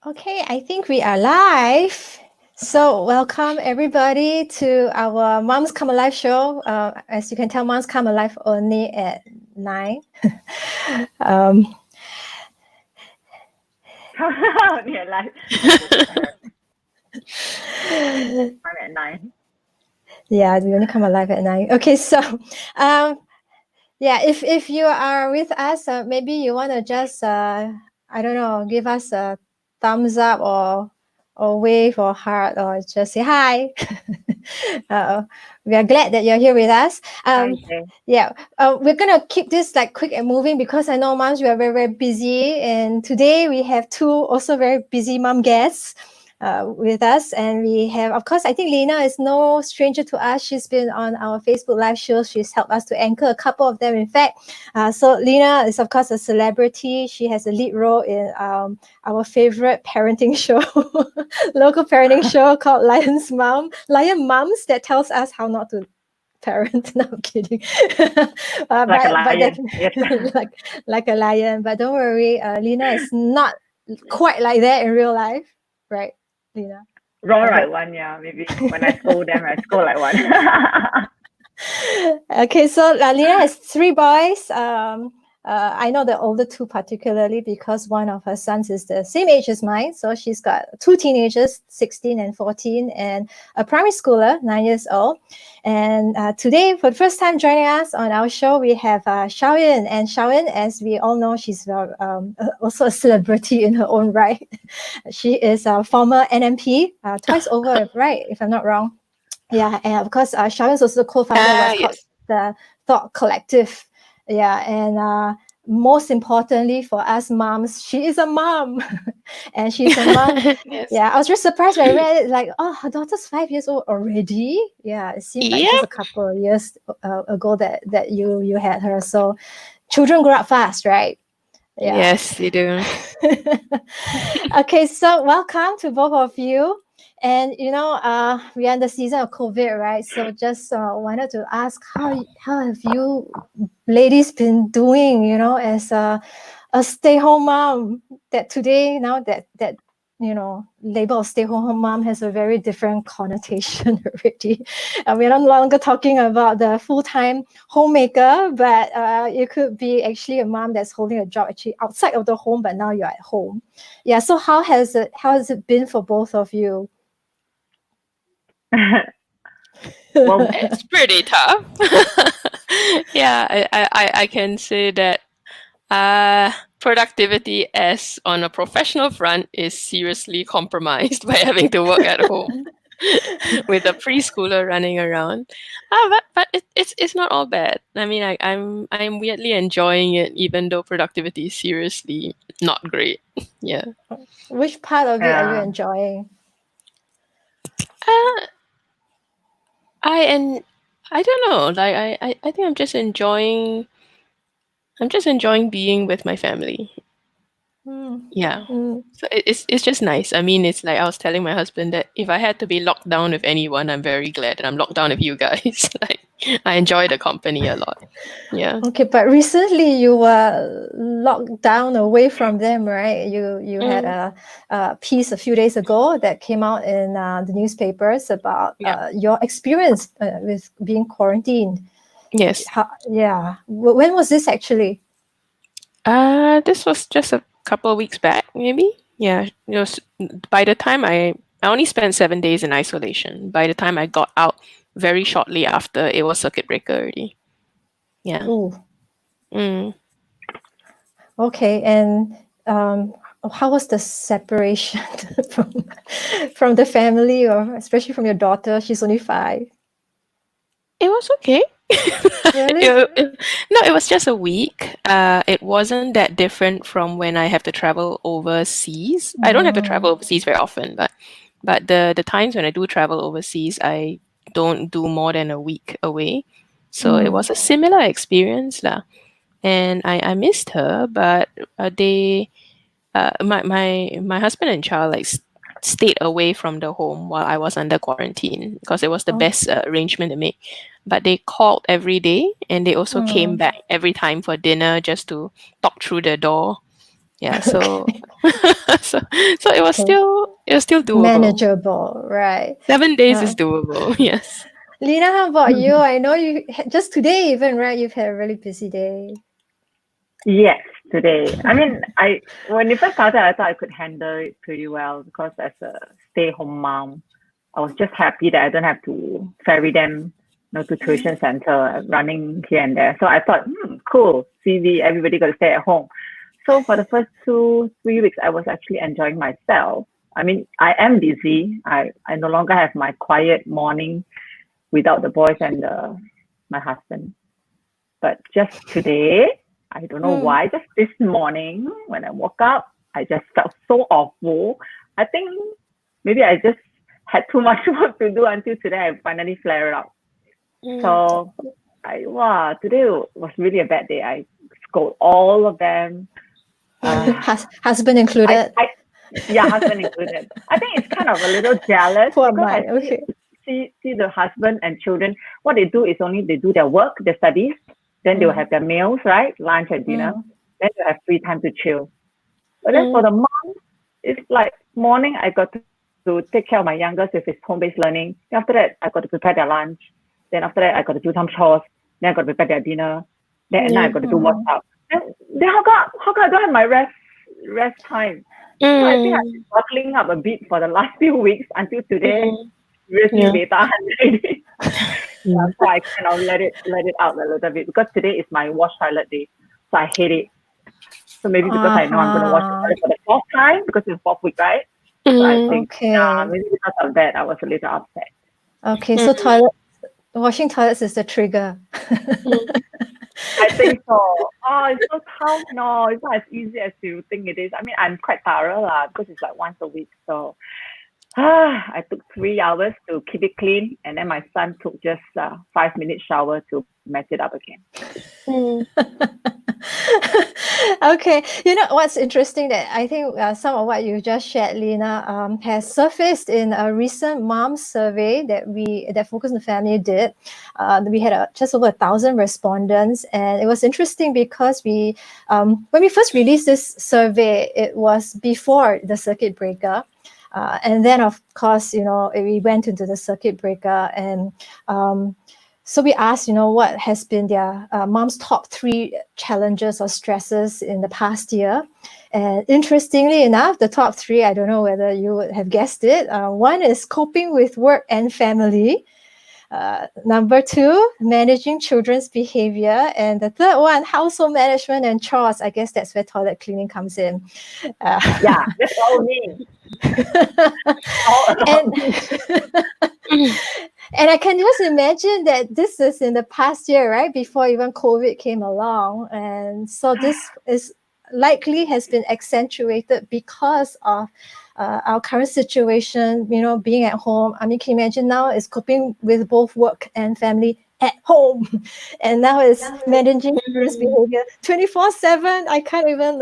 Okay, I think we are live. So welcome everybody to our Moms Come Alive show. As you can tell, Moms Come Alive only at 9. Only live. I'm at 9. Yeah, we only come alive at 9. Okay, so yeah, if you are with us, maybe you want to just I don't know, give us a thumbs up or wave or heart or just say hi. We are glad that you're here with us. Okay. Yeah, we're gonna keep this like quick and moving because I know moms, we are very, very busy, and today we have two also very busy mom guests with us, and we have, of course, I think Lina is no stranger to us. She's been on our Facebook live shows. She's helped us to anchor a couple of them, in fact. So Lina is, of course, a celebrity. She has a lead role in our favorite parenting show, local parenting show called Lion Mums, that tells us how not to parent. No, I'm kidding. Like a lion. Yes. like a lion. But don't worry, Lina is not quite like that in real life, right, Lina? Roar like one, yeah. Maybe when I scold them, I scold like one. Okay, so Lina has 3 boys. I know the older 2 particularly because one of her sons is the same age as mine. So she's got 2 teenagers, 16 and 14, and a primary schooler, 9 years old. And today, for the first time joining us on our show, we have Shiao-Yin. And Shiao-Yin, as we all know, she's also a celebrity in her own right. She is a former NMP, twice over, right, if I'm not wrong. Yeah, and of course, Shiao-Yin is also the co-founder of what's called the Thought Collective. Yeah, and most importantly for us moms, she is a mom. And she's a mom. Yes. Yeah, I was just surprised when I read it, like, oh, her daughter's 5 years old already. Yeah, it seemed like just a couple of years ago that you had her. So children grow up fast, right? Yeah. Yes, they do. Okay, so welcome to both of you. And we are in the season of COVID, right? So just wanted to ask how have you ladies been doing? As a stay-home mom. That today now that label of stay-home mom has a very different connotation already. We're no longer talking about the full-time homemaker, but it could be actually a mom that's holding a job actually outside of the home, but now you're at home. Yeah. So how has it been for both of you? Well, it's pretty tough. Yeah, I can say that productivity as on a professional front is seriously compromised by having to work at home with a preschooler running around. But it's not all bad. I mean, I'm weirdly enjoying it, even though productivity is seriously not great. Yeah. Which part of it are you enjoying? I don't know. Like I think I'm just enjoying being with my family. Yeah. So it's just nice. I mean, it's like I was telling my husband that if I had to be locked down with anyone, I'm very glad that I'm locked down with you guys. Like I enjoy the company a lot. Yeah. Okay, but recently you were locked down away from them, right? You had a piece a few days ago that came out in the newspapers about your experience with being quarantined. Yes. When was this actually? This was just a couple of weeks back, maybe. Yeah. It was by the time I only spent 7 days in isolation. By the time I got out, very shortly after, it was circuit breaker already. Yeah. Ooh. Okay, and how was the separation from the family, or especially from your daughter? She's only 5. It was okay. Really? No, it was just a week. It wasn't that different from when I have to travel overseas. I don't have to travel overseas very often, but the times when I do travel overseas, I don't do more than a week away. So it was a similar experience lah. And I missed her, but my husband and child stayed away from the home while I was under quarantine because it was the best arrangement to make. But they called every day, and they also came back every time for dinner just to talk through the door. Yeah, so so it was still doable. Manageable, right? 7 days is doable. Yes. Lina, how about you? I know you just today even, right? You've had a really busy day. Yes, today. I mean, when it first started, I thought I could handle it pretty well because as a stay-home mom, I was just happy that I don't have to ferry them, to tuition center, running here and there. So I thought, cool, CV, everybody got to stay at home. So for the first 2-3 weeks, I was actually enjoying myself. I mean, I am busy. I no longer have my quiet morning without the boys and my husband. But just today, I don't know why, just this morning when I woke up, I just felt so awful. I think maybe I just had too much work to do until today I finally flared up. So today was really a bad day. I scold all of them. Husband included? Husband included. I think it's kind of a little jealous. Poor because Mike, okay. See the husband and children, what they do is only they do their work, their studies, then they will have their meals, right? Lunch and dinner. Then they have free time to chill. But then for the mom, it's like morning I got to take care of my youngest with his home-based learning. Then after that, I got to prepare their lunch. Then after that, I got to do some chores. Then I got to prepare their dinner. Then at night, I got to do WhatsApp. Then how come I don't have my rest time? So I think I've been bottling up a bit for the last few weeks until today. Seriously, beta already. So I kind of let it out a little bit because today is my wash toilet day. So I hate it. So maybe because I know I'm going to wash the toilet for the 4th time because it's 4th week, right? So I think maybe because of that, I was a little upset. Okay, so washing toilets is the trigger. I think so. Oh, it's so tough. No, it's not as easy as you think it is. I mean, I'm quite thorough because it's like once a week. So I took 3 hours to keep it clean, and then my son took just 5-minute shower to mess it up again. Okay, you know what's interesting that I think some of what you just shared, Lina, has surfaced in a recent mom survey that Focus on the Family did. We had just over 1,000 respondents, and it was interesting because when we first released this survey, it was before the circuit breaker. And then, of course, we went into the circuit breaker, and so we asked, what has been their mom's top 3 challenges or stresses in the past year. And interestingly enough, the top 3, I don't know whether you would have guessed it. One is coping with work and family. Number 2, managing children's behavior. And the third one, household management and chores. I guess that's where toilet cleaning comes in. Yeah, that's all me. And I can just imagine that this is in the past year, right? Before even COVID came along. And so this is likely has been accentuated because of our current situation, being at home. I mean, can you imagine now is coping with both work and family at home, and now it's managing children's behavior 24/7. I can't even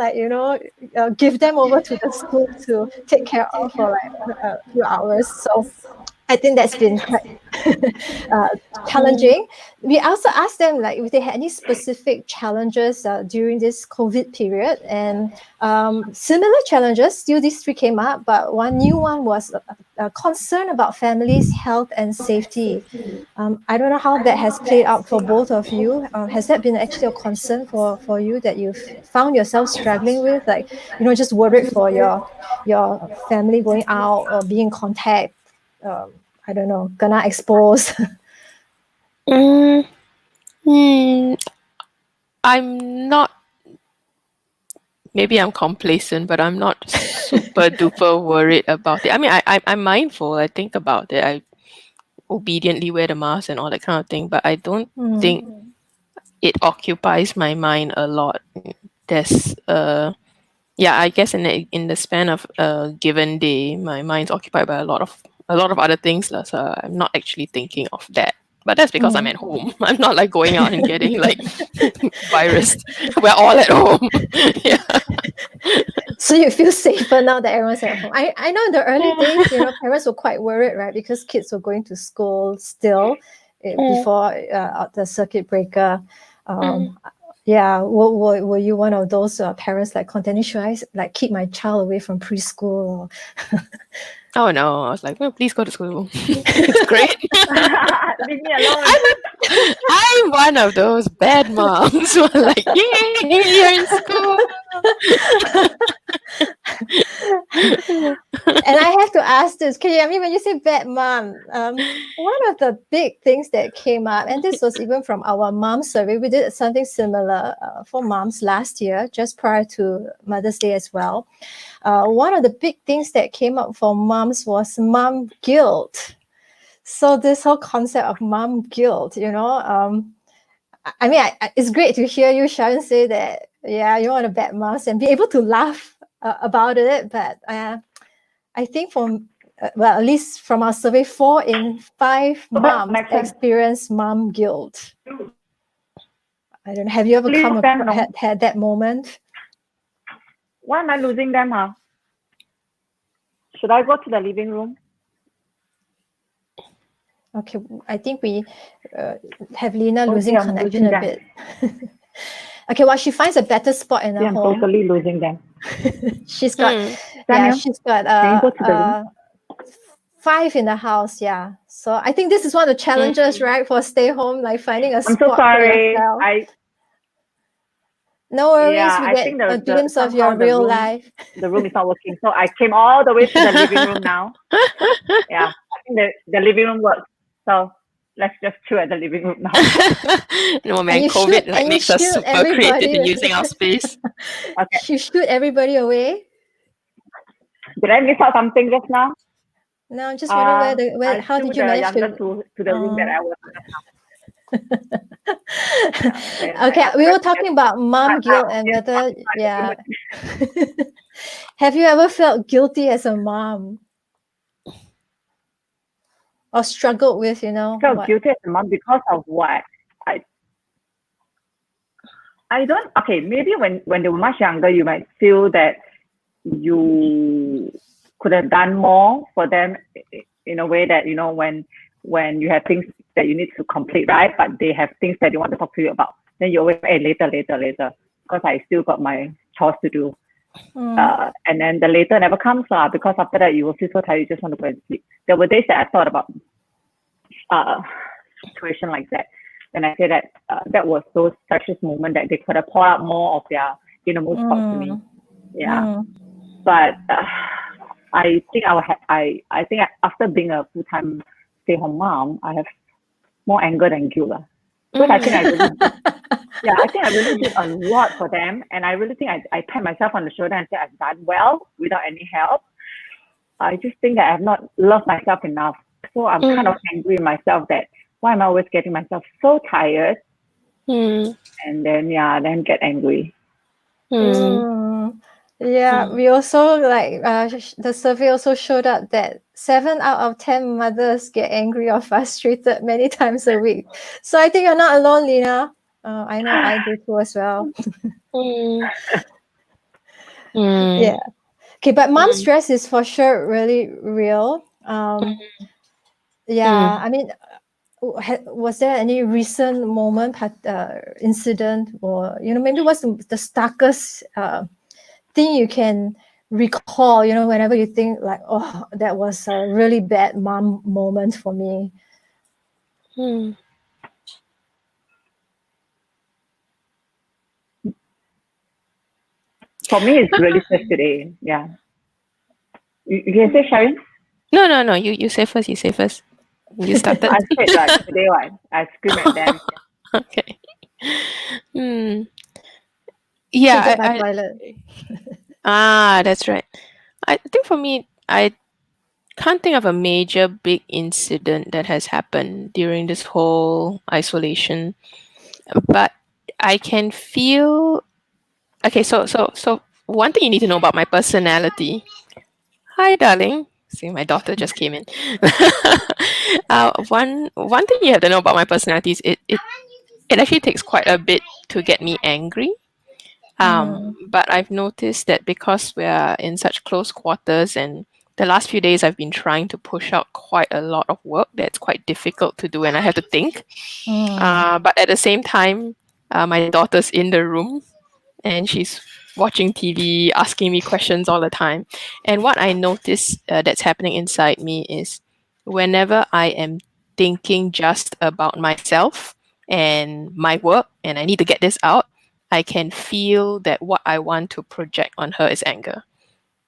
give them over to the school to take care of for a few hours. So I think that's been quite challenging. We also asked them if they had any specific challenges during this COVID period, and similar challenges. Still, these 3 came up, but one new one was a concern about families' health and safety. I don't know how that has played out for both of you. Has that been actually a concern for you that you've found yourself struggling with, just worried for your family going out or being in contact? I don't know, gonna expose. I'm not. Maybe I'm complacent, but I'm not super duper worried about it. I mean, I'm mindful. I think about it. I obediently wear the mask and all that kind of thing, but I don't think it occupies my mind a lot. There's I guess in the span of a given day, my mind's occupied by a lot of other things, so I'm not actually thinking of that But that's because I'm at home. I'm not like going out and getting like virus. We're all at home. Yeah. So you feel safer now that everyone's at home. I know in the early days, parents were quite worried, right? Because kids were going to school still before the circuit breaker. Yeah, were you one of those parents like contending, should I like keep my child away from preschool? Oh no, I was like, well, please go to school. It's great. Leave me alone. I'm one of those bad moms who are like, yay, you're in school. And I have to ask this, I mean, when you say bad mom, one of the big things that came up, and this was even from our mom survey, we did something similar for moms last year, just prior to Mother's Day as well. One of the big things that came up for moms was mom guilt. So this whole concept of mom guilt, I mean, it's great to hear you, Sharon, say that, yeah, you're one of bad moms and be able to laugh about it. But I think at least from our survey, 4 in 5 moms experience mom guilt. I don't know. Have you ever had that moment? Why am I losing them, huh? Should I go to the living room? Okay, I think we have Lina losing connection a bit. Okay, well, she finds a better spot in her home. I'm totally losing them. She's got, she's got 5 in the house, yeah. So I think this is one of the challenges, right, for stay home, like finding a spot. I'm so sorry. No worries, we get a glimpse of your real life. The room is not working, so I came all the way to the living room now. Yeah, I think the living room works. So let's just chill at the living room now. No, man, COVID makes us super creative in using our space. Okay. You shoot everybody away? Did I miss out something just now? No, I'm just wondering how did you manage to the room that I was in? Okay, we were talking about mom guilt and whether, have you ever felt guilty as a mom? Or struggled with, felt guilty as a mom because of what? I don't, okay, maybe when they were much younger, you might feel that you could have done more for them in a way that, when you have things that you need to complete, right? But they have things that they want to talk to you about. Then you always say, later, because I still got my chores to do. And then the later never comes because after that you will feel so tired, you just want to go and sleep. There were days that I thought about situation like that. And I say that that was those precious moments that they could have poured out more of their innermost thoughts to me. Yeah. But I think I think after being a full-time stay-home mom, I have more anger than guilt. Because I think I really did a lot for them, and I really think I pat myself on the shoulder and say I've done well without any help. I just think that I have not loved myself enough, so I'm kind of angry with myself that why am I always getting myself so tired, and then get angry. Yeah, we also the survey also showed up that 7 out of 10 mothers get angry or frustrated many times a week. So I think you're not alone, Lina. I know I do too as well. Yeah. Okay, but mom stress is for sure really real. Yeah, I mean, was there any recent moment, incident, or maybe what's the starkest thing you can recall, whenever you think like, oh, that was a really bad mom moment for me? For me, it's really just today. Yeah. You can say, Sharon? No. You say first. You say first. You started. I said like today, I scream at them. Okay. Yeah. That's right. I think for me, I can't think of a major big incident that has happened during this whole isolation, but I can feel. Okay, so one thing you need to know about my personality. Hi, darling. See, my daughter just came in. One thing you have to know about my personality is it actually takes quite a bit to get me angry. But I've noticed that because we're in such close quarters, and the last few days I've been trying to push out quite a lot of work that's quite difficult to do, and I have to think. But at the same time, my daughter's in the room and she's watching TV, asking me questions all the time. And what I notice that's happening inside me is whenever I am thinking just about myself and my work, and I need to get this out, I can feel that what I want to project on her is anger.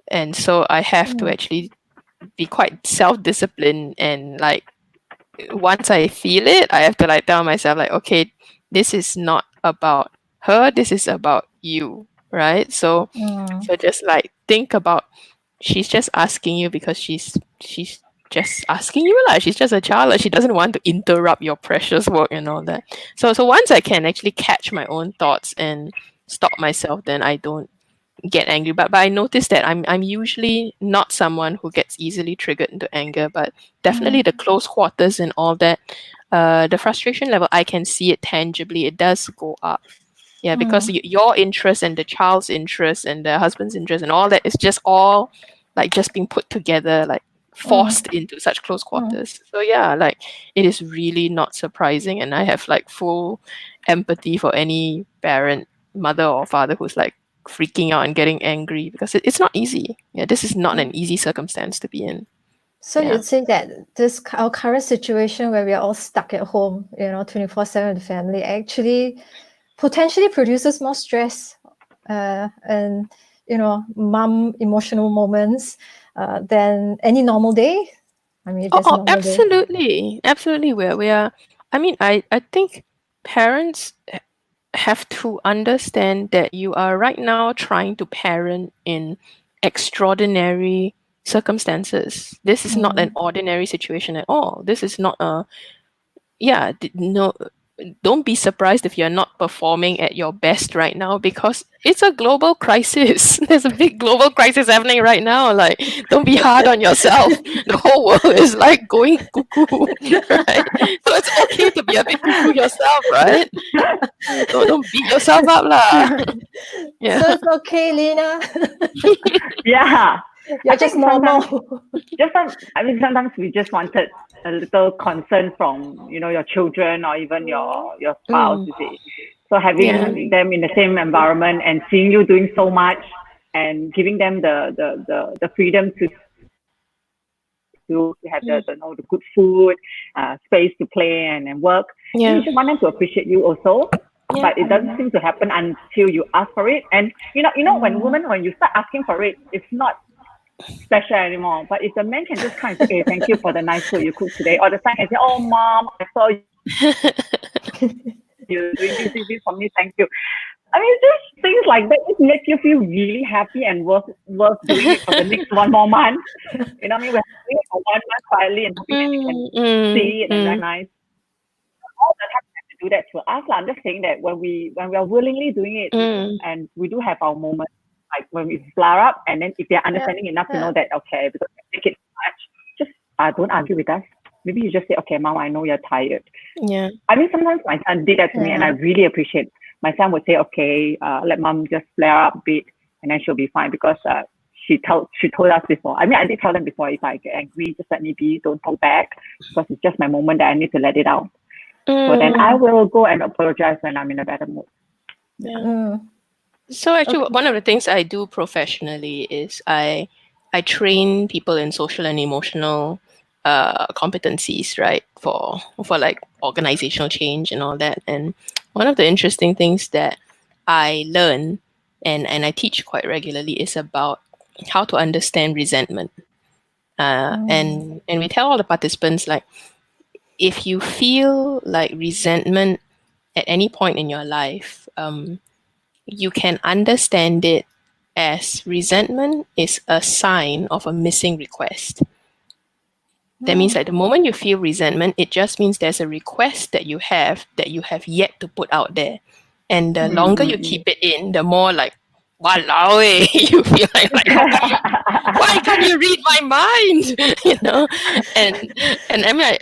And so I have to actually be quite self-disciplined, and like once I feel it, I have to like tell myself like, okay, this is not about her, this is about you, right? So just like think about, she's just asking you because she's just asking you lah. She's just a child. Like, she doesn't want to interrupt your precious work and all that. So once I can actually catch my own thoughts and stop myself, then I don't get angry. But I notice that I'm usually not someone who gets easily triggered into anger, but definitely the close quarters and all that, the frustration level, I can see it tangibly. It does go up. Yeah, because your interest and the child's interest and the husband's interest and all that is just all like just being put together, like forced into such close quarters. So yeah, like it is really not surprising, and I have like full empathy for any parent, mother or father who's like freaking out and getting angry, because it's not easy. Yeah, this is not an easy circumstance to be in. So you'd say that our current situation where we are all stuck at home, 24/7 with the family, actually potentially produces more stress and mom emotional moments than any normal day. I mean, absolutely. We are. I mean, I think parents have to understand that you are right now trying to parent in extraordinary circumstances. This is not an ordinary situation at all. This is not a no. Don't be surprised if you're not performing at your best right now, because it's a global crisis. There's a big global crisis happening right now. Like, don't be hard on yourself. The whole world is like going cuckoo, right? So it's okay to be a bit cuckoo yourself, right? Don't beat yourself up, lah. Yeah. So it's okay, Lina. Yeah. You're just normal. Sometimes we just wanted a little concern from, your children or even your spouse, you see. So having them in the same environment and seeing you doing so much and giving them the freedom to have the good food, space to play and work. You just want them to appreciate you also. But it doesn't seem to happen until you ask for it. And when you start asking for it, it's not special anymore. But if the man can just kind of say, hey, thank you for the nice food you cooked today, or the son can say, oh mom, I saw you doing this for me, thank you. I mean, just things like that, it makes you feel really happy and worth doing it for the next one more month. You know what I mean? We're doing it for 1 month quietly and hoping that we can see it and recognize. All the time we have to do that to us. I'm just saying that when we are willingly doing it, and we do have our moments, like when we flare up, and then if they're understanding enough to know that, okay, because they take it so much, just don't argue with us. Maybe you just say, okay, mom, I know you're tired. Yeah. I mean, sometimes my son did that to me, and I really appreciate it. My son would say, okay, let mom just flare up a bit, and then she'll be fine, because she told us before. I mean, I did tell them before, if I get angry, just let me be, don't talk back, because it's just my moment that I need to let it out. So then I will go and apologize when I'm in a better mood. Yeah. So actually, one of the things I do professionally is I train people in social and emotional competencies, right, for like organizational change and all that. And one of the interesting things that I learn and I teach quite regularly is about how to understand resentment. And we tell all the participants, like, if you feel like resentment at any point in your life, you can understand it as resentment is a sign of a missing request. That means like the moment you feel resentment, it just means there's a request that you have yet to put out there. And the longer you keep it in, the more like walao eh, you feel like why can't you read my mind? You know, and I mean,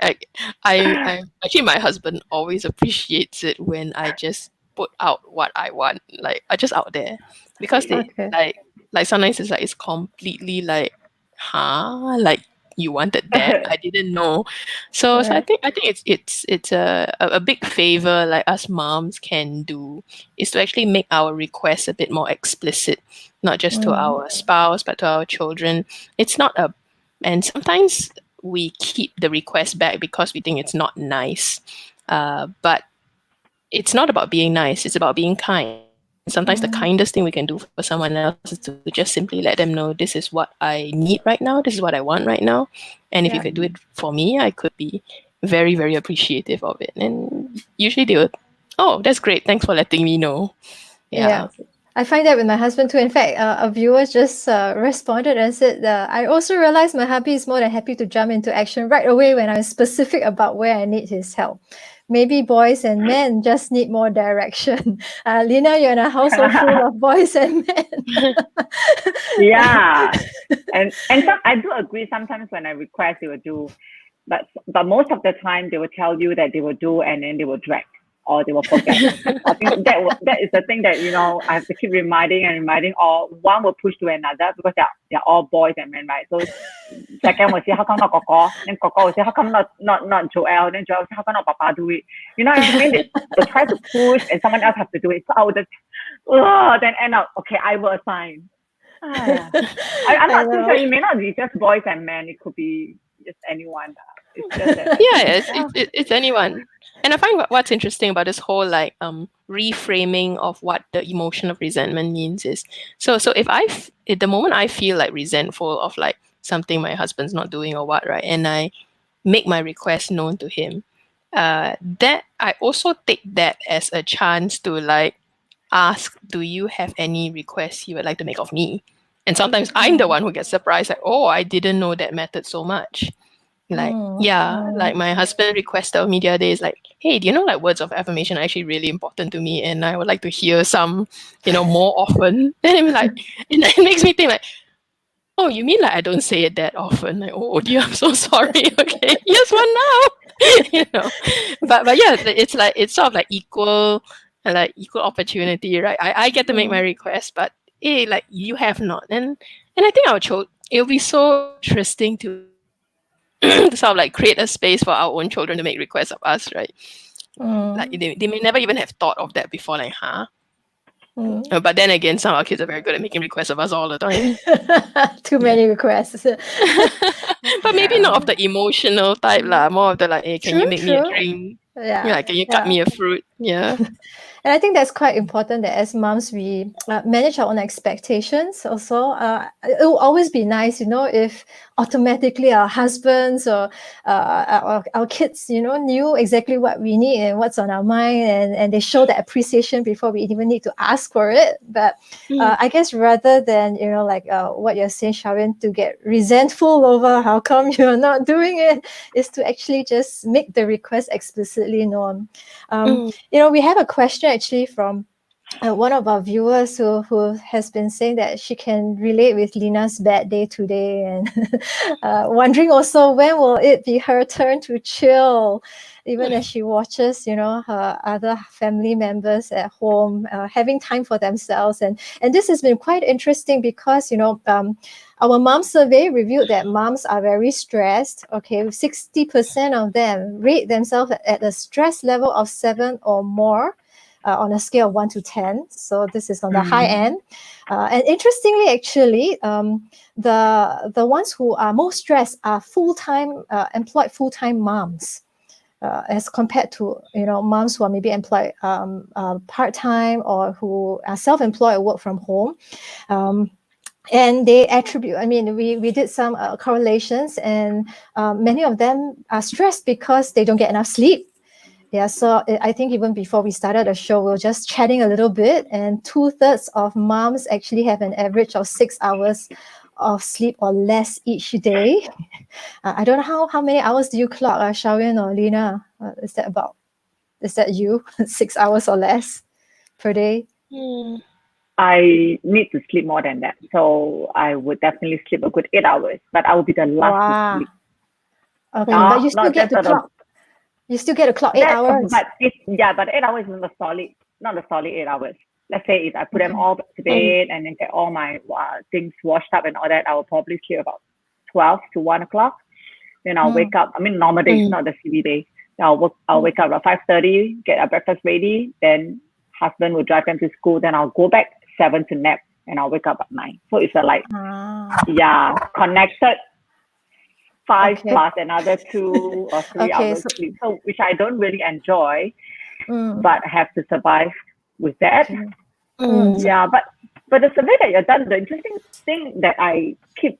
I actually my husband always appreciates it when I just put out what I want, like I just out there, because they Okay. like sometimes it's like it's completely like, huh, like you wanted that, I didn't know. So I Right. think it's a big favor like us moms can do, is to actually make our requests a bit more explicit, not just to our spouse but to our children. It's not a, and sometimes we keep the request back because we think it's not nice, but it's not about being nice, it's about being kind. Sometimes the kindest thing we can do for someone else is to just simply let them know, this is what I need right now, this is what I want right now, and if you Yeah. could do it for me, I could be very, very appreciative of it. And usually they would, oh, that's great, thanks for letting me know. Yeah. Yeah. I find that with my husband too. In fact, a viewer just responded and said, I also realized my hubby is more than happy to jump into action right away when I'm specific about where I need his help. Maybe boys and men just need more direction. Lina, you're in a household full of boys and men. Yeah. And I do agree, sometimes when I request they will do, but most of the time they will tell you that they will do and then they will drag or they will forget. I think that is the thing that, you know, I have to keep reminding, or one will push to another because they're all boys and men, right? So second will say, how come not Coco? Then Coco will say, how come not Joel? Then Joel will say, how come not Papa do it? You know what I mean? They try to push and someone else has to do it. So I would just, then end up, okay, I will assign. I'm not too sure. It may not be just boys and men. It could be just anyone. It's just that, Yeah, it's anyone. And I find what's interesting about this whole like reframing of what the emotion of resentment means is, so if at the moment I feel like resentful of like something my husband's not doing or what, right, and I make my request known to him, that I also take that as a chance to like ask, do you have any requests you would like to make of me? And sometimes I'm the one who gets surprised, like, oh, I didn't know that mattered so much. Like, yeah, like my husband requested of me the other day, is like, hey, do you know like words of affirmation are actually really important to me, and I would like to hear some, more often. Then I'm like, and it makes me think like, oh, you mean like I don't say it that often? Like, oh dear, I'm so sorry. Okay, here's one now. But yeah, it's sort of like equal opportunity, right? I get to make my request, but hey, like you have not, and I think it'll be so interesting to to sort of like create a space for our own children to make requests of us, right? Like they may never even have thought of that before, like, huh? But then again, some of our kids are very good at making requests of us all the time. Too many requests. But maybe not of the emotional type, more of the like, hey, can you make me a drink? Yeah. Can you cut me a fruit? Yeah. And I think that's quite important that as moms, we manage our own expectations also. It will always be nice, if automatically our husbands or our kids, knew exactly what we need and what's on our mind, and they show that appreciation before we even need to ask for it. But I guess rather than, like what you're saying, Xiao-Yin, to get resentful over how come you're not doing it, is to actually just make the request explicitly known. We have a question actually from one of our viewers who has been saying that she can relate with Lina's bad day today, and wondering also when will it be her turn to chill, even as she watches, her other family members at home having time for themselves. And this has been quite interesting because, our mom survey revealed that moms are very stressed. Okay, 60% of them rate themselves at a stress level of 7 or more on a scale of 1 to 10. So this is on the high end. And interestingly, actually, the ones who are most stressed are employed full-time moms. As compared to moms who are maybe employed part-time or who are self-employed or work from home. And they attribute, we did some correlations, and many of them are stressed because they don't get enough sleep. Yeah, so I think even before we started the show, we were just chatting a little bit, and 2/3 of moms actually have an average of 6 hours of sleep or less each day. I don't know how many hours do you clock, Xiao-Yin or Lina? Is that you? 6 hours or less per day? I need to sleep more than that. So I would definitely sleep a good 8 hours, but I will be the last Wow. to sleep. Okay, but you still Not get just to sort of clock. You still get to clock 8 that, hours. but but 8 hours is not a solid 8 hours. Let's say if I put them Okay. all to bed and then get all my things washed up and all that, I will probably sleep about 12 to 1 o'clock. Then I'll wake up. I mean, normal days, not the CB days. I'll wake up at 5:30, get our breakfast ready. Then husband will drive them to school. Then I'll go back 7 to nap, and I'll wake up at 9. So it's connected 5 Okay. plus another 2 or 3 hours sleep. So which I don't really enjoy, but have to survive with that. Yeah, but the survey that you've done, the interesting thing that I keep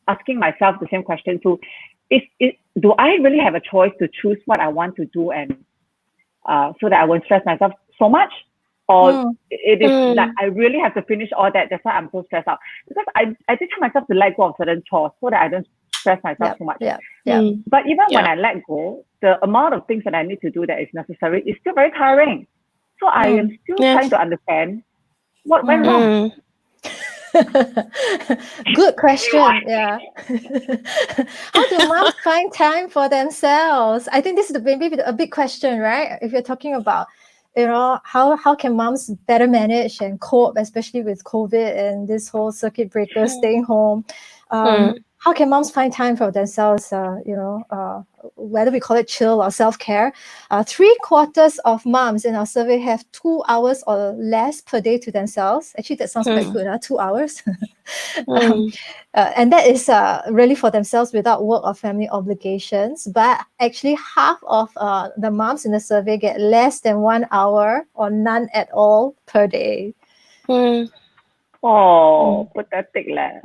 asking myself the same question too is do I really have a choice to choose what I want to do and so that I won't stress myself so much? Or it is like I really have to finish all that. That's why I'm so stressed out. Because I did tell myself to let go of certain chores so that I don't stress myself too much. But even when I let go, the amount of things that I need to do that is necessary is still very tiring. So I am still trying to understand what went wrong. Good question. Yeah. How do moms find time for themselves? I think this is maybe a big question, right? If you're talking about, how can moms better manage and cope, especially with COVID and this whole circuit breaker, staying home. How can moms find time for themselves? Whether we call it chill or self-care. 3/4 of moms in our survey have 2 hours or less per day to themselves. Actually, that sounds quite good, 2 hours. And that is really for themselves without work or family obligations. But actually, half of the moms in the survey get less than 1 hour or none at all per day. Oh, pathetic lah.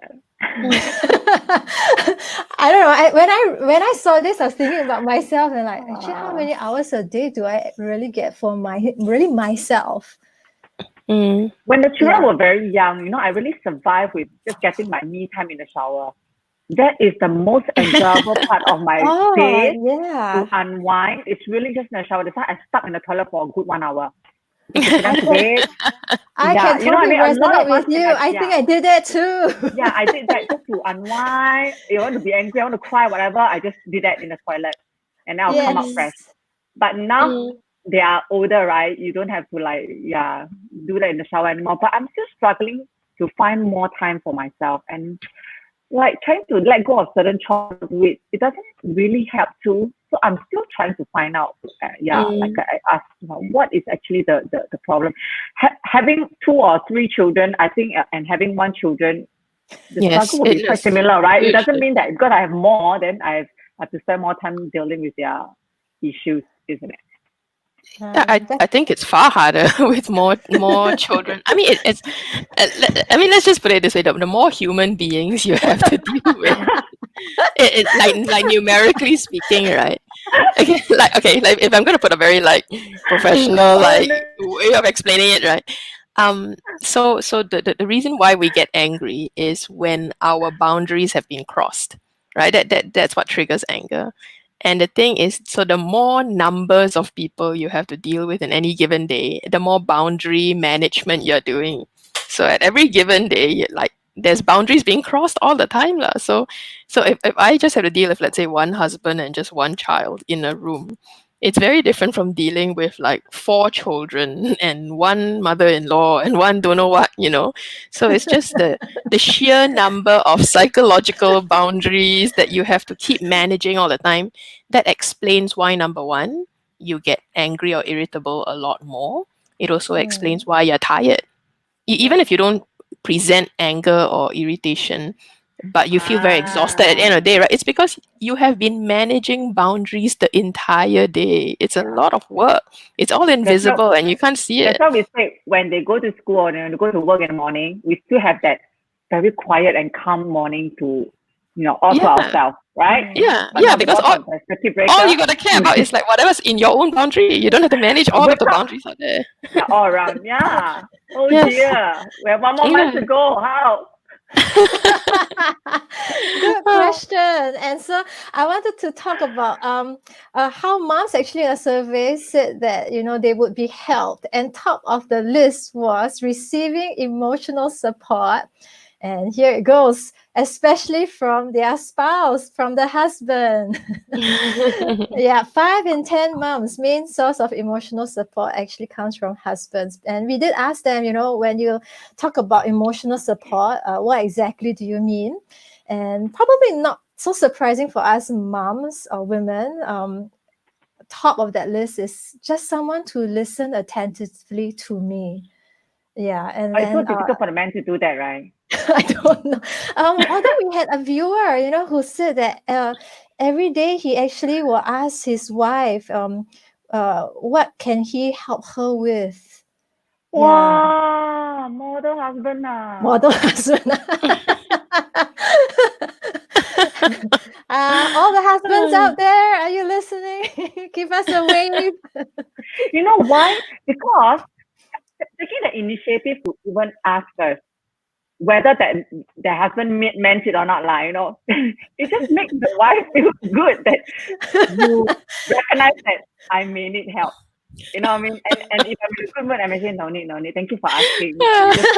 I don't know. When I saw this, I was thinking about myself and like, actually, how many hours a day do I really get for myself? When the children were very young, I really survived with just getting my me time in the shower. That is the most enjoyable part of my day to unwind. It's really just in the shower. That's why I stuck in the toilet for a good 1 hour. I can totally resonate with you. I think I did that too. Yeah, I did that just to unwind. You want to be angry, I want to cry, whatever. I just did that in the toilet, and then I'll come out fresh. But now they are older, right? You don't have to do that in the shower anymore. But I'm still struggling to find more time for myself and trying to let go of certain chores. It doesn't really help too. So I'm still trying to find out. Like I asked, what is actually the problem? Having 2 or 3 children, I think, and having 1 children, the struggle will be quite similar, right? It doesn't mean that because I have more, then I have to spend more time dealing with their issues, isn't it? Yeah, I think it's far harder with more children. I mean, let's just put it this way: the more human beings you have to deal with, like numerically speaking, right? Okay, if I'm gonna put a very professional way of explaining it, right? So the reason why we get angry is when our boundaries have been crossed, right? That's what triggers anger. And the thing is, so the more numbers of people you have to deal with in any given day, the more boundary management you're doing. So at every given day, there's boundaries being crossed all the time. So if I just have to deal with, let's say, 1 husband and just 1 child in a room, it's very different from dealing with 4 children and 1 mother-in-law and 1 don't know what, So it's just the sheer number of psychological boundaries that you have to keep managing all the time. That explains why, number 1, you get angry or irritable a lot more. It also explains why you're tired. Even if you don't present anger or irritation, but you feel very exhausted at the end of the day, right? It's because you have been managing boundaries the entire day. It's a lot of work. It's all invisible and you can't see it. That's why we say when they go to school or when they go to work in the morning, we still have that very quiet and calm morning to, all to ourselves, right? Yeah, because all you got to care about is whatever's in your own boundary. You don't have to manage all of the boundaries out there. Yeah, all around. Yeah. Oh dear. We have 1 more month to go. How? Good question. And so I wanted to talk about how moms actually in a survey said that they would be helped, and top of the list was receiving emotional support. And here it goes, especially from their spouse, from the husband. Yeah, 5 in 10 moms' main source of emotional support actually comes from husbands. And we did ask them, when you talk about emotional support, what exactly do you mean? And probably not so surprising for us moms or women. Top of that list is just someone to listen attentively to me. Yeah, and But it's so then difficult for the men to do that, right? I don't know. Although we had a viewer, who said that every day he actually will ask his wife, what can he help her with? Yeah, Wow, model husband. model husband. All the husbands out there, are you listening? Give us a wave. You know why? Because taking the initiative to even ask us whether that the husband meant it or not, it just makes the wife feel good that you recognize that I may need help. You know what I mean? And if I'm in a good mood, I'm saying, no need. Thank you for asking. Just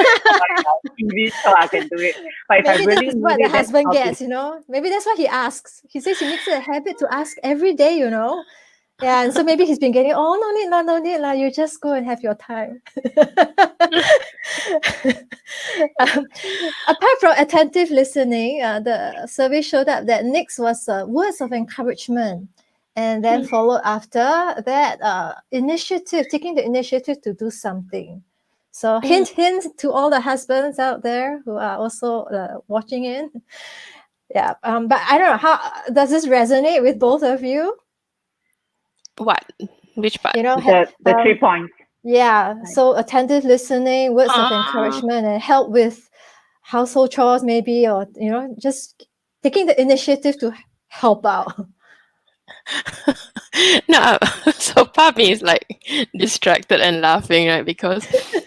TV so I can do it. But if Maybe I this really is need what the it, then husband I'll do gets, Maybe that's what he asks. He says he makes it a habit to ask every day, Yeah, and so maybe he's been getting, oh, no need, you just go and have your time. Apart from attentive listening, the survey showed up that next was words of encouragement. And then followed after that, taking the initiative to do something. So hint to all the husbands out there who are also watching in. Yeah, but I don't know, how does this resonate with both of you? What? Which part? the 3 points. Yeah, so attentive listening, words of Ah. encouragement, and help with household chores maybe, or just taking the initiative to help out. No, so part of me is like distracted and laughing, right? Because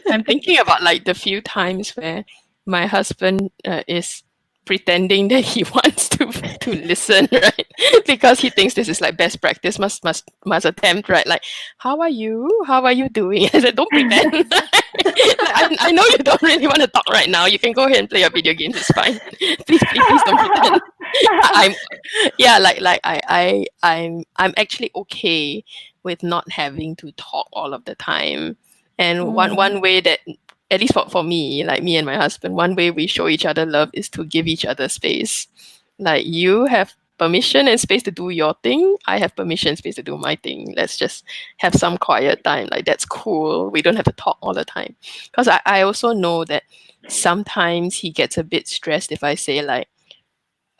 I'm thinking about like the few times where my husband is pretending that he wants to listen, right? Because he thinks this is like best practice, must attempt, right? Like, how are you? How are you doing? I said, don't pretend. I know you don't really want to talk right now. You can go ahead and play your video games. It's fine. Please don't pretend. I'm I'm actually okay with not having to talk all of the time. And one way that, at least for me, like me and my husband, one way we show each other love is to give each other space. Like, you have permission and space to do your thing, I have permission and space to do my thing. Let's just have some quiet time. Like, that's cool. We don't have to talk all the time. Because I also know that sometimes he gets a bit stressed if I say like,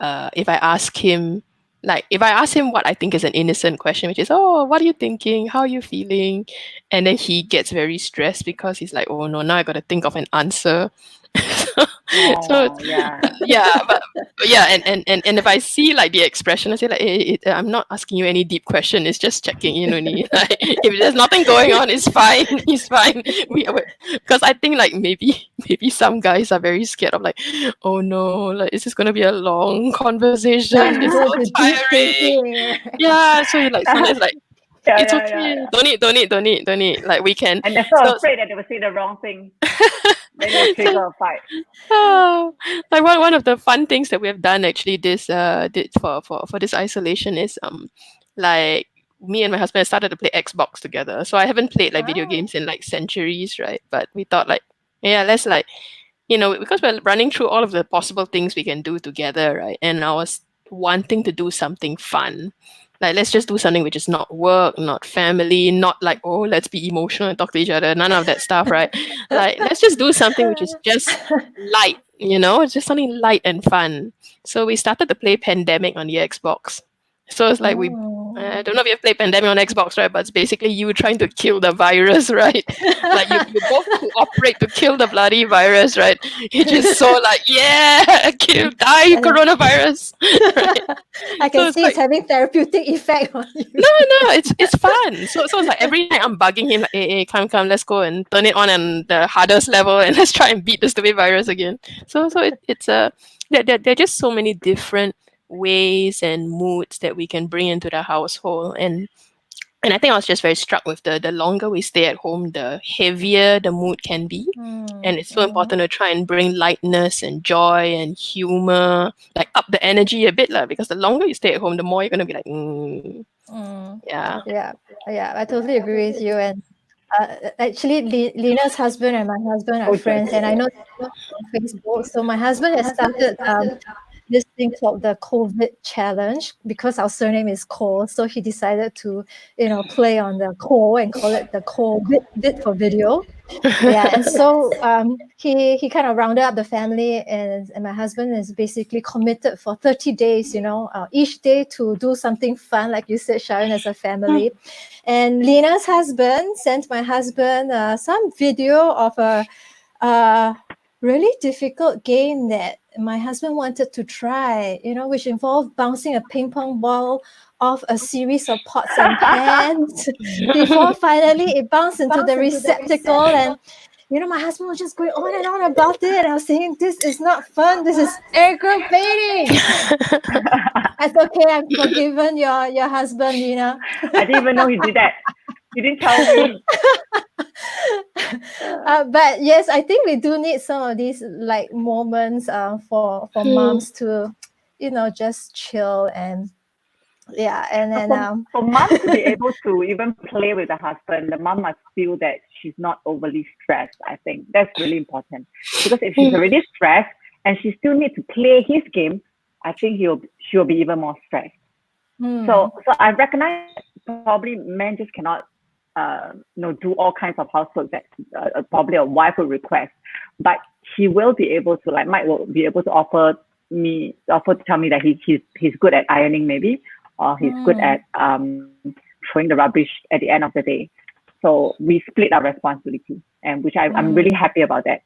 if I ask him what I think is an innocent question, which is, oh, what are you thinking? How are you feeling? And then he gets very stressed because he's like, oh no, now I got to think of an answer. So Yeah. but and if I see like the expression, I say like, hey, I'm not asking you any deep question. It's just checking in on you. Like, if there's nothing going on, it's fine. It's fine. Because I think like maybe some guys are very scared of like, oh no, like, is this gonna be a long conversation? It's Go so to deep tiring. thinking, right? Yeah. So you like sometimes like, it's Yeah. okay. Don't need. Like, we can. And they're so afraid that they will say the wrong thing. Then it will trigger a fight. Oh, like one of the fun things that we have done actually for this isolation is like, me and my husband started to play Xbox together. So I haven't played like video Wow. games in like centuries, right? But we thought like, yeah, let's like, because we're running through all of the possible things we can do together, right? And I was wanting to do something fun. Like, let's just do something which is not work, not family, not like, oh, let's be emotional and talk to each other. None of that stuff, right? Like, let's just do something which is just light, It's just something light and fun. So we started to play Pandemic on the Xbox. So it's like we I don't know if you've played Pandemic on Xbox, right? But it's basically you trying to kill the virus, right? Like you both cooperate to kill the bloody virus, right? You're just so like, yeah, die coronavirus. Right? I can it's see it's having therapeutic effect on you. no, it's fun. So it's like every night I'm bugging him like, hey, come, let's go and turn it on the hardest level and let's try and beat the stupid virus again. So it's there are just so many different ways and moods that we can bring into the household, and I think I was just very struck with the longer we stay at home, the heavier the mood can be. And it's so important to try and bring lightness and joy and humor, like up the energy a bit, because the longer you stay at home, the more you're going to be like, yeah. I totally agree with you. And actually, Lina's husband and my husband are friends, and I know they're on Facebook. So my husband has started this thing called the COVID challenge because our surname is Cole. So he decided to, play on the Cole and call it the COVID for video. Yeah, and so he kind of rounded up the family, and my husband is basically committed for 30 days, each day to do something fun, like you said, Sharon, as a family. And Lina's husband sent my husband some video of a really difficult game that my husband wanted to try, which involved bouncing a ping pong ball off a series of pots and pans before finally it bounced into the receptacle. And my husband was just going on and on about it, and I was saying, this is not fun, this is aggravating. That's okay, I'm forgiven your husband, Lina. I didn't even know he did that. You didn't tell me. But yes, I think we do need some of these like moments for moms to, just chill and and then for mom to be able to even play with the husband, the mom must feel that she's not overly stressed. I think that's really important, because if she's already stressed and she still needs to play his game, I think she'll be even more stressed. So I recognize probably men just cannot do all kinds of housework that probably a wife would request, but he will be able to, like Mike will be able to offer to tell me that he's good at ironing maybe, or he's good at throwing the rubbish at the end of the day. So we split our responsibility, and which I'm really happy about that.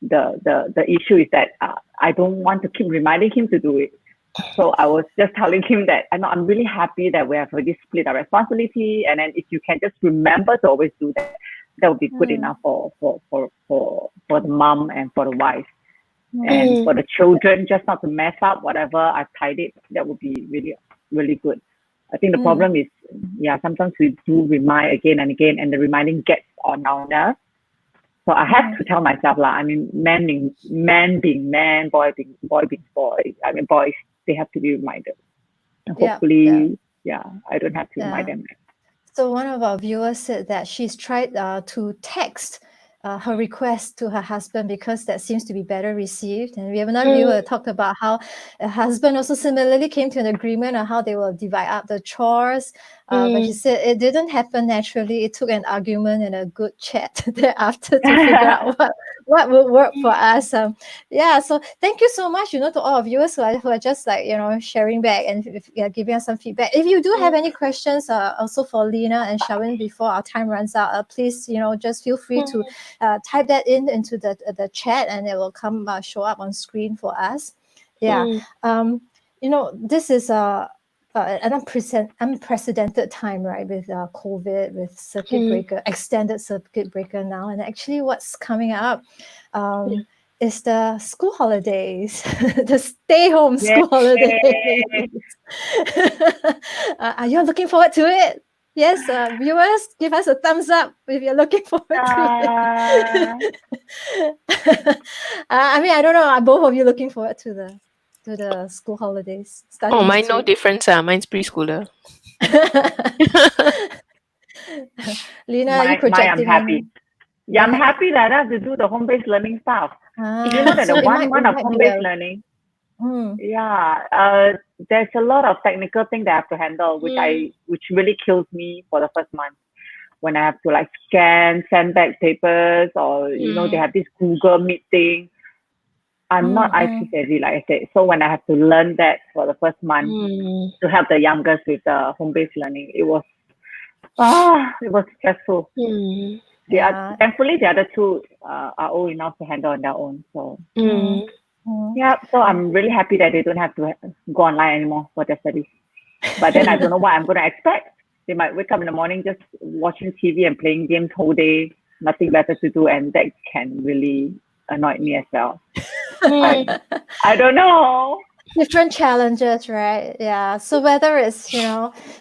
The issue is that I don't want to keep reminding him to do it. So I was just telling him that I'm really happy that we have already split our responsibility, and then if you can just remember to always do that, that would be good enough for the mom and for the wife. And for the children, just not to mess up whatever I've tied it, that would be really, really good. I think the problem is, sometimes we do remind again and again, and the reminding gets on our nerves. So I have to tell myself, man being man, boy being boy. I mean, boys, they have to be reminded. And hopefully, I don't have to remind them. So one of our viewers said that she's tried to text her request to her husband because that seems to be better received. And we have another viewer talked about how a husband also similarly came to an agreement on how they will divide up the chores. But she said it didn't happen naturally. It took an argument and a good chat thereafter to figure out what would work for us. So thank you so much, to all of viewers who are just sharing back and giving us some feedback. If you do have any questions also for Lina and Sharon before our time runs out, please, just feel free to type that into the chat, and it will come show up on screen for us. This is an unprecedented time, right, with COVID, with circuit breaker, extended circuit breaker now. And actually what's coming up is the school holidays, the stay-home school holidays. Are you looking forward to it? Yes, viewers, give us a thumbs up if you're looking forward to it. I don't know, are both of you looking forward to the school holidays? Mine no difference. Mine's preschooler. Lina, are you projecting? I'm happy. I'm happy that I have to do the home-based learning stuff. You know that the 1 month of home-based learning, there's a lot of technical things that I have to handle, which really kills me for the first month. When I have to send back papers, or they have this Google Meet thing. I'm not IT savvy, like I said. So when I have to learn that for the first month to help the youngest with the home-based learning, it was stressful. Thankfully, the other two are old enough to handle on their own. So yeah, so I'm really happy that they don't have to go online anymore for their studies. But then I don't know what I'm going to expect. They might wake up in the morning just watching TV and playing games whole day, nothing better to do, and that can really annoy me as well. I don't know. Different challenges, right? Yeah. So whether it's,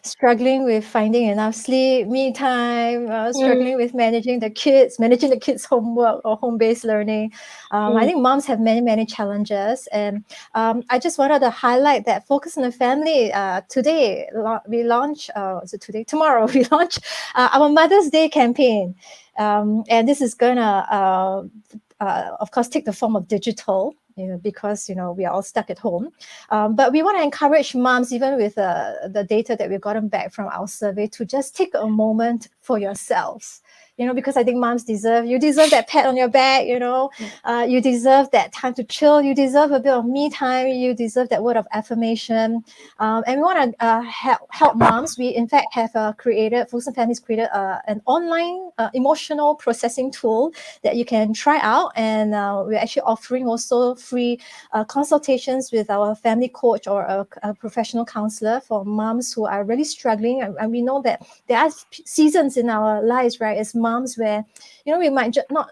struggling with finding enough sleep, me time, struggling with managing the kids' homework or home-based learning, I think moms have many, many challenges. And I just wanted to highlight that Focus on the Family. Today, we launch, tomorrow, we launch our Mother's Day campaign. And this is going to, of course, take the form of digital. Because we are all stuck at home, but we want to encourage moms, even with the data that we've gotten back from our survey, to just take a moment for yourselves. Because I think moms you deserve that pat on your back. You deserve that time to chill. You deserve a bit of me time. You deserve that word of affirmation. And we want to help moms. We in fact have Focus on Families created an online emotional processing tool that you can try out, and we're actually offering also free consultations with our family coach or a professional counselor for moms who are really struggling. And we know that there are seasons in our lives, right, as moms, where we might not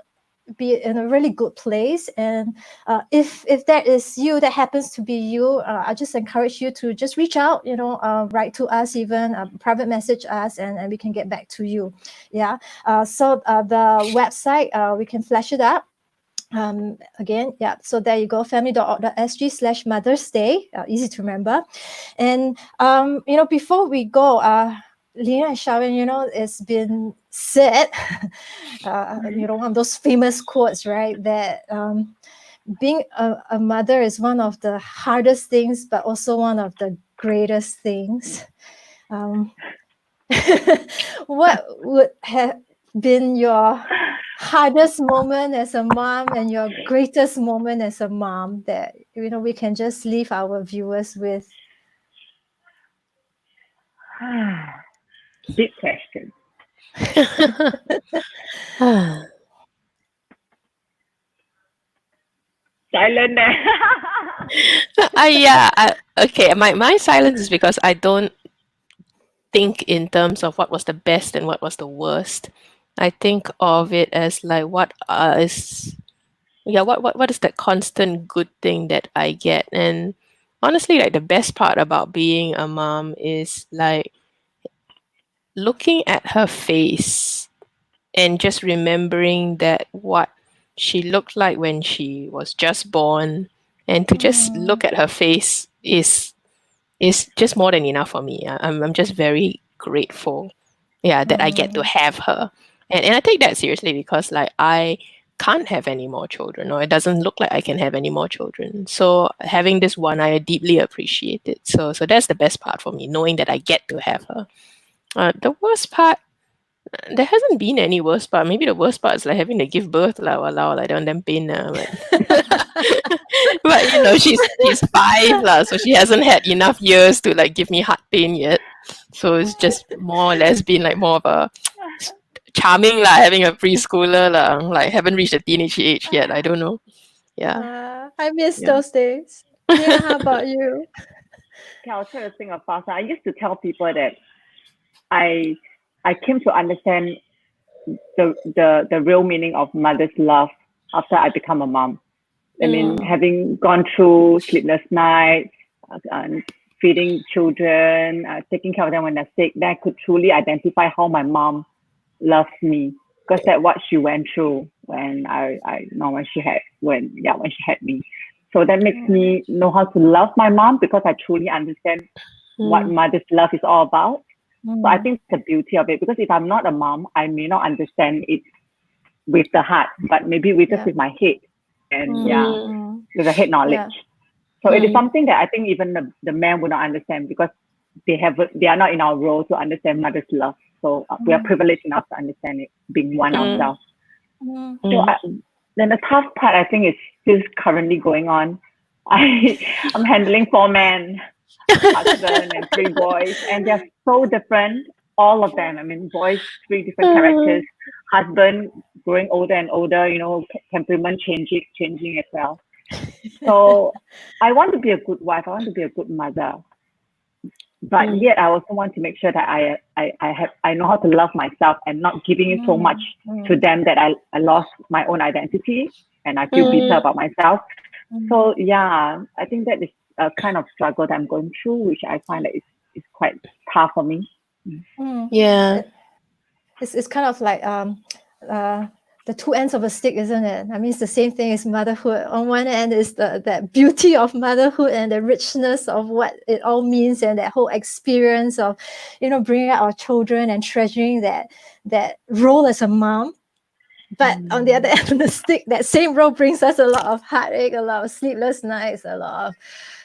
be in a really good place. And if that is you, that happens to be you, I just encourage you to just reach out, write to us, even private message us, and we can get back to you. So the website, we can flash it up. Again, so there you go, family.org.sg/Mother's Day, easy to remember. And before we go, Lina and Shiao-Yin, it's been said, one of those famous quotes, right, that being a mother is one of the hardest things, but also one of the greatest things. What would have been your hardest moment as a mom and your greatest moment as a mom that we can just leave our viewers with? Deep question. Silent. Okay. My silence is because I don't think in terms of what was the best and what was the worst. I think of it as like what is that constant good thing that I get. And honestly, like, the best part about being a mom is like looking at her face and just remembering that what she looked like when she was just born, and to just look at her face is just more than enough for me. I'm just very grateful, that I get to have her, and I take that seriously, because like I can't have any more children, or it doesn't look like I can have any more children. So having this one, I deeply appreciate it. So that's the best part for me, knowing that I get to have her. The worst part, there hasn't been any worst part. Maybe the worst part is like having to give birth, like walao, like don't them pain but but she's 5 lah, so she hasn't had enough years to like give me heart pain yet. So it's just more or less been like more of a charming lah, having a preschooler lah. Like haven't reached the teenage age yet. I don't know. I miss those days. Yeah, how about you? Okay, I'll try to think of fast. I used to tell people that I came to understand the real meaning of mother's love after I become a mom. I mean, having gone through sleepless nights, feeding children, taking care of them when they're sick, then I could truly identify how my mom loves me, because that's what she went through when when she had me. So that makes me know how to love my mom, because I truly understand what mother's love is all about. So I think it's the beauty of it, because if I'm not a mom, I may not understand it with the heart, but maybe with just with my head, and with the head knowledge. So it is something that I think even the men would not understand, because they are not in our role to understand mother's love. So we are privileged enough to understand it, being one ourselves. So then the tough part, I think, is still currently going on. I'm handling 4 men, husband, and 3 boys, and they're so different. All of them. I mean, boys, 3 different characters. Husband growing older and older. Temperament changing as well. So I want to be a good wife. I want to be a good mother. But yet, I also want to make sure that I know how to love myself and not giving it so much to them that I lost my own identity and I feel bitter about myself. So yeah, I think that is a kind of struggle that I'm going through, which I find that is quite tough for me. Yeah. It's kind of like the 2 ends of a stick, isn't it? I mean, it's the same thing as motherhood. On one end is that beauty of motherhood and the richness of what it all means, and that whole experience of, bringing up our children and treasuring that role as a mom. But on the other end of the stick, that same role brings us a lot of heartache, a lot of sleepless nights, a lot of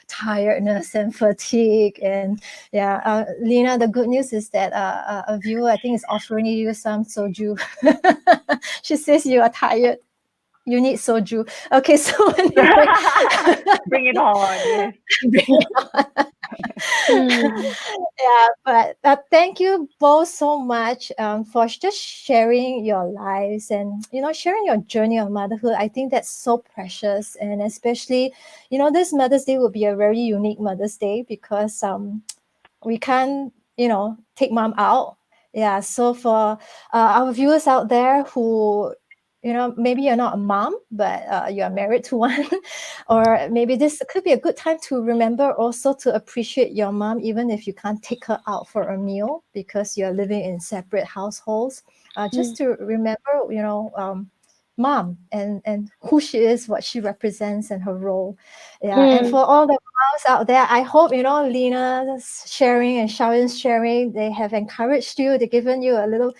tiredness and fatigue. And yeah, Lina, the good news is that a viewer, I think, is offering you some soju. She says you are tired. You need soju. Okay, so anyway. Bring it on. Yes. Bring it on. Yeah, but thank you both so much for just sharing your lives and sharing your journey of motherhood. I think that's so precious, and especially this Mother's Day will be a very unique Mother's Day because we can't take mom out. Yeah, so for our viewers out there who maybe you're not a mom, but you're married to one, or maybe this could be a good time to remember also to appreciate your mom, even if you can't take her out for a meal because you're living in separate households. Just to remember, mom and who she is, what she represents, and her role. Yeah, and for all the moms out there, I hope Lina's sharing and Xiao-Yin's sharing, they have encouraged you, they've given you a little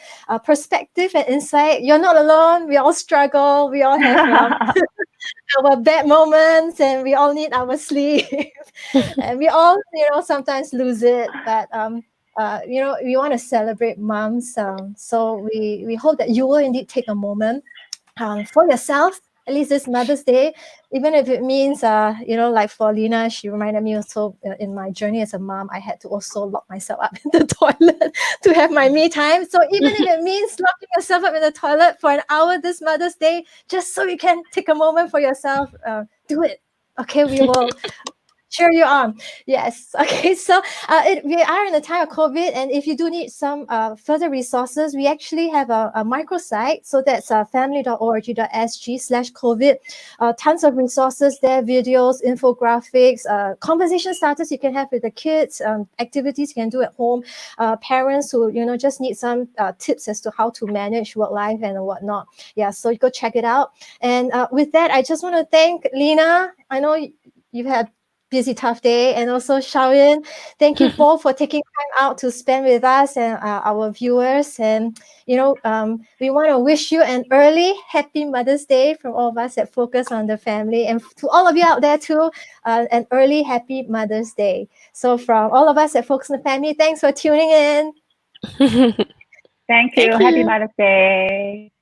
perspective and insight. You're not alone. We all struggle. We all have our bad moments, and we all need our sleep, and we all sometimes lose it. But we want to celebrate moms. So we hope that you will indeed take a moment for yourself, at least this Mother's Day, even if it means, like for Lina, she reminded me also in my journey as a mom, I had to also lock myself up in the toilet to have my me time. So even if it means locking yourself up in the toilet for an hour this Mother's Day, just so you can take a moment for yourself, do it. Okay, we will cheer you on. Yes. Okay. So we are in a time of COVID, and if you do need some further resources, we actually have a microsite. So that's family.org.sg/COVID. Tons of resources there, videos, infographics, conversation starters you can have with the kids, activities you can do at home, parents who just need some tips as to how to manage work life and whatnot. Yeah. So you go check it out. And with that, I just want to thank Lina. I know you've had busy, tough day. And also Xiao-Yin, thank you both for taking time out to spend with us and our viewers. And, we want to wish you an early happy Mother's Day from all of us that focus on the family. And to all of you out there too, an early happy Mother's Day. So from all of us that focus on the family, thanks for tuning in. Thank you. Happy Mother's Day.